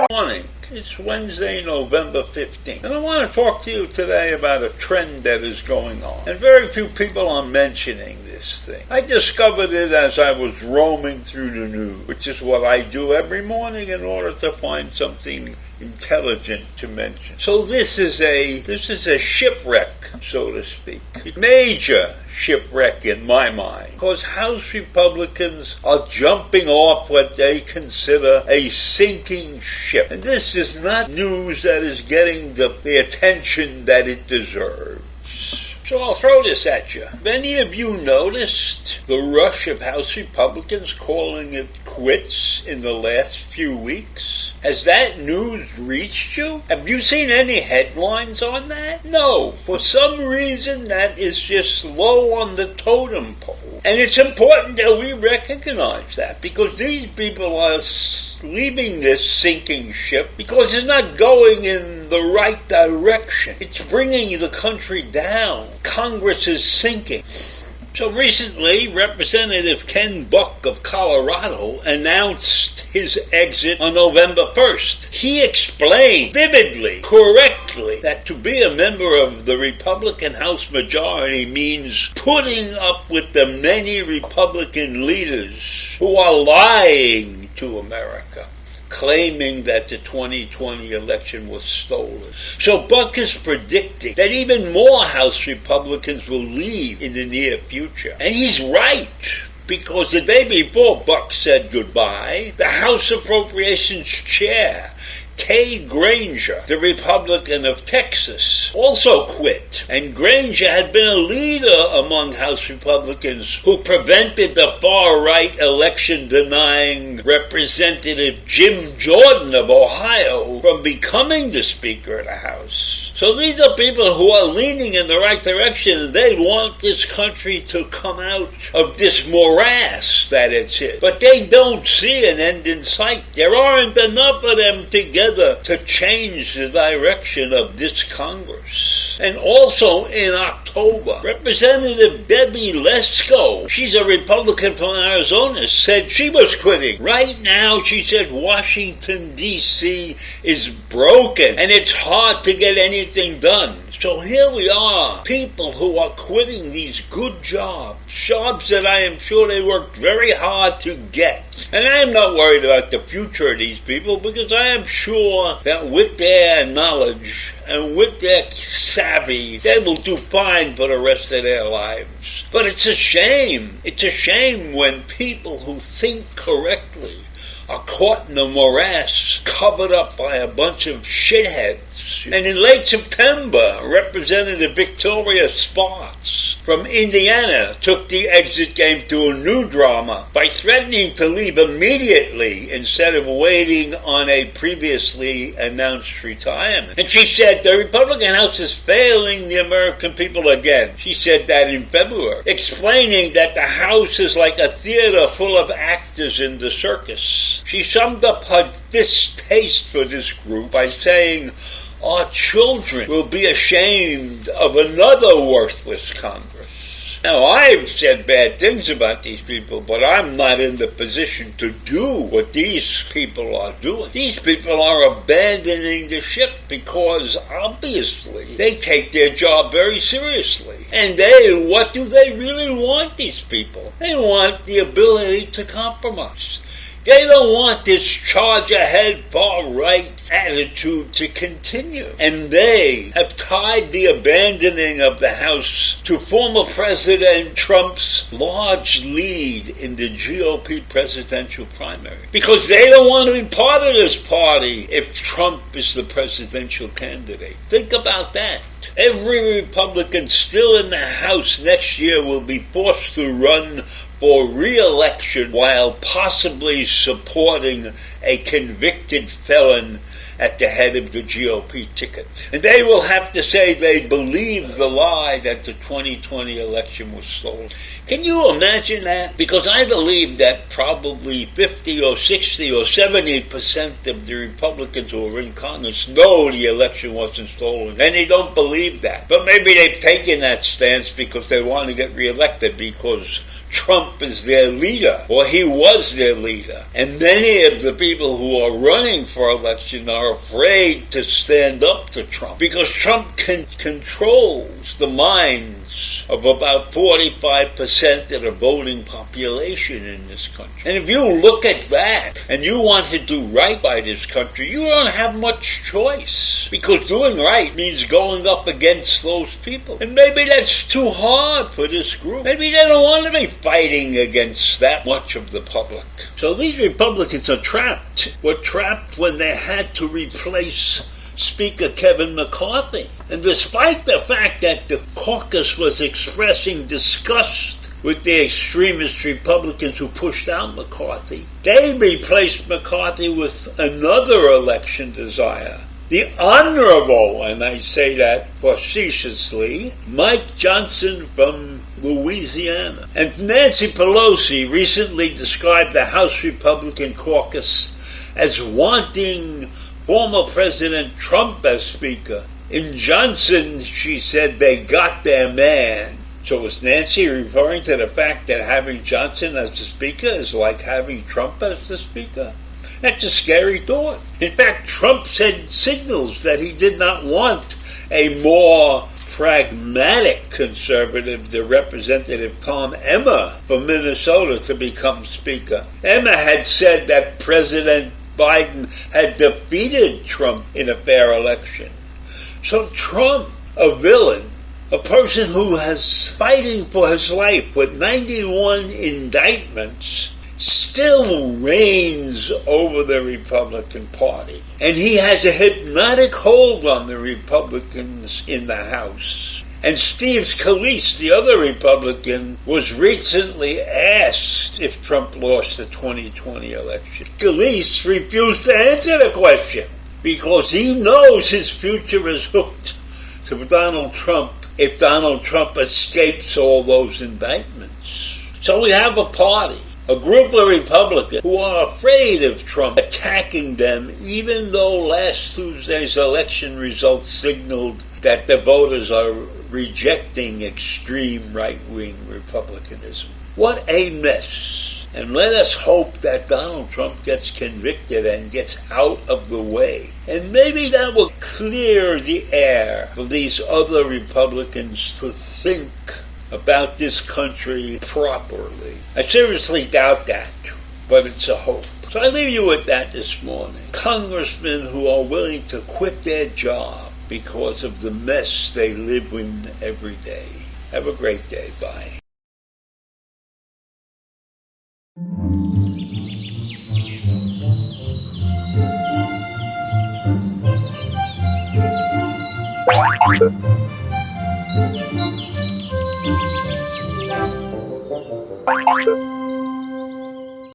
Morning. It's Wednesday, November 15th, and I want to talk to you today about a trend that is going on. And very few people are mentioning this thing. I discovered it as I was roaming through the news, which is what I do every morning in order to find something intelligent to mention. So this is a shipwreck, so to speak. Major shipwreck in my mind, because House Republicans are jumping off what they consider a sinking ship. And this is not news that is getting the attention that it deserves. So I'll throw this at you. Have any of you noticed the rush of House Republicans calling it quits in the last few weeks? Has that news reached you? Have you seen any headlines on that? No. For some reason, that is just low on the totem pole. And it's important that we recognize that, because these people are leaving this sinking ship because it's not going in the right direction. It's bringing the country down. Congress is sinking. So recently, Representative Ken Buck of Colorado announced his exit on November 1st. He explained vividly, correctly, that to be a member of the Republican House majority means putting up with the many Republican leaders who are lying to America, claiming that the 2020 election was stolen. So Buck is predicting that even more House Republicans will leave in the near future. And he's right, because the day before Buck said goodbye, the House Appropriations Chair, Kay Granger, the Republican of Texas, also quit. And Granger had been a leader among House Republicans who prevented the far-right election-denying Representative Jim Jordan of Ohio from becoming the Speaker of the House. So these are people who are leaning in the right direction, and they want this country to come out of this morass that it's in. But they don't see an end in sight. There aren't enough of them together to change the direction of this Congress. And also in October, Representative Debbie Lesko, she's a Republican from Arizona, said she was quitting. Right now, she said Washington, D.C. is broken and it's hard to get anything done. So here we are, people who are quitting these good jobs that I am sure they worked very hard to get. And I am not worried about the future of these people, because I am sure that with their knowledge and with their savvy, they will do fine for the rest of their lives. But it's a shame. It's a shame when people who think correctly are caught in a morass covered up by a bunch of shitheads. And in late September, Representative Victoria Sparks from Indiana took the exit game to a new drama by threatening to leave immediately instead of waiting on a previously announced retirement. And she said the Republican House is failing the American people again. She said that in February, explaining that the House is like a theater full of actors in the circus. She summed up her distaste for this group by saying, "Our children will be ashamed of another worthless Congress." Now, I've said bad things about these people, but I'm not in the position to do what these people are doing. These people are abandoning the ship because, obviously, they take their job very seriously. And what do they really want, these people? They want the ability to compromise. They don't want this charge-ahead, far-right attitude to continue. And they have tied the abandoning of the House to former President Trump's large lead in the GOP presidential primary. Because they don't want to be part of this party if Trump is the presidential candidate. Think about that. Every Republican still in the House next year will be forced to run for re-election while possibly supporting a convicted felon at the head of the GOP ticket. And they will have to say they believe the lie that the 2020 election was stolen. Can you imagine that? Because I believe that probably 50 or 60 or 70% of the Republicans who are in Congress know the election wasn't stolen, and they don't believe that. But maybe they've taken that stance because they want to get reelected because Trump is their leader, or he was their leader. And many of the people who are running for election are afraid to stand up to Trump because Trump controls the minds of about 45% of the voting population in this country. And if you look at that and you want to do right by this country, you don't have much choice, because doing right means going up against those people. And maybe that's too hard for this group. Maybe they don't want to be fighting against that much of the public. So these Republicans are trapped. Were trapped when they had to replace Speaker Kevin McCarthy. And despite the fact that the caucus was expressing disgust with the extremist Republicans who pushed out McCarthy, they replaced McCarthy with another election desire, the honorable, and I say that facetiously, Mike Johnson from Louisiana. And Nancy Pelosi recently described the House Republican caucus as wanting former President Trump as Speaker. In Johnson, she said they got their man. So is Nancy referring to the fact that having Johnson as the Speaker is like having Trump as the Speaker? That's a scary thought. In fact, Trump signals that he did not want a more pragmatic conservative, the Representative Tom Emmer from Minnesota, to become Speaker. Emmer had said that President Biden had defeated Trump in a fair election. So Trump, a villain, a person who is fighting for his life with 91 indictments, still reigns over the Republican Party. And he has a hypnotic hold on the Republicans in the House. And Steve Scalise, the other Republican, was recently asked if Trump lost the 2020 election. Scalise refused to answer the question because he knows his future is hooked to Donald Trump if Donald Trump escapes all those indictments. So we have a party, a group of Republicans who are afraid of Trump attacking them, even though last Tuesday's election results signaled that the voters are rejecting extreme right-wing republicanism. What a mess. And let us hope that Donald Trump gets convicted and gets out of the way. And maybe that will clear the air for these other Republicans to think about this country properly. I seriously doubt that, but it's a hope. So I leave you with that this morning. Congressmen who are willing to quit their job because of the mess they live in every day. Have a great day. Bye. Thank you.